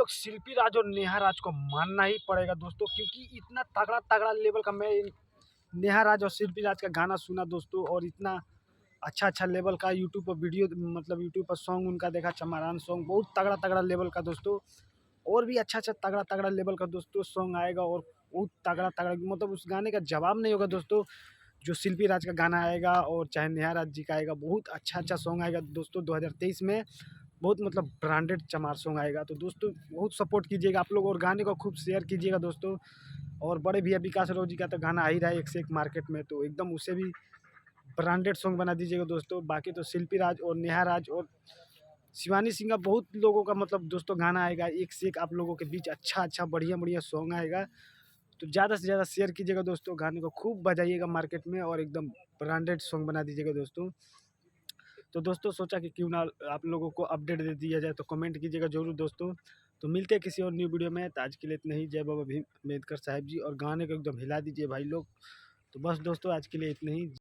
शिल्पी राज और नेहा राज को मानना ही पड़ेगा दोस्तों, क्योंकि इतना तगड़ा तगड़ा लेवल का मैं नेहा राज और शिल्पी राज का गाना सुना दोस्तों, और इतना अच्छा अच्छा लेवल का यूट्यूब पर वीडियो, मतलब यूट्यूब पर सॉन्ग उनका देखा, चमारान सॉन्ग बहुत तगड़ा तगड़ा लेवल का दोस्तों। और भी अच्छा अच्छा तगड़ा तगड़ा लेवल का दोस्तों सॉन्ग आएगा, और बहुत तगड़ा तगड़ा, मतलब उस गाने का जवाब नहीं होगा दोस्तों। जो शिल्पी राज का गाना आएगा और चाहे नेहा राज जी का आएगा, बहुत अच्छा अच्छा सॉन्ग आएगा दोस्तों 2023 में। बहुत मतलब ब्रांडेड चमार सॉन्ग आएगा, तो दोस्तों बहुत सपोर्ट कीजिएगा आप लोग, और गाने को खूब शेयर कीजिएगा दोस्तों। और बड़े भैया विकास राव जी का तो गाना आ ही रहा है एक से एक मार्केट में, तो एकदम उसे भी ब्रांडेड सॉन्ग बना दीजिएगा दोस्तों। बाकी तो शिल्पी राज और नेहा राज और शिवानी सिंह का बहुत लोगों का मतलब दोस्तों गाना आएगा, एक से एक आप लोगों के बीच अच्छा अच्छा बढ़िया बढ़िया सॉन्ग आएगा। तो ज़्यादा से ज़्यादा शेयर कीजिएगा दोस्तों, गाने को खूब बजाइएगा मार्केट में, और एकदम ब्रांडेड सॉन्ग बना दीजिएगा दोस्तों। तो दोस्तों सोचा कि क्यों ना आप लोगों को अपडेट दे दिया जाए, तो कमेंट कीजिएगा जरूर दोस्तों। तो मिलते हैं किसी और न्यू वीडियो में, तो आज के लिए इतना ही। जय बाबा भीम अम्बेडकर साहब जी, और गाने को एकदम हिला दीजिए भाई लोग। तो बस दोस्तों आज के लिए इतना ही।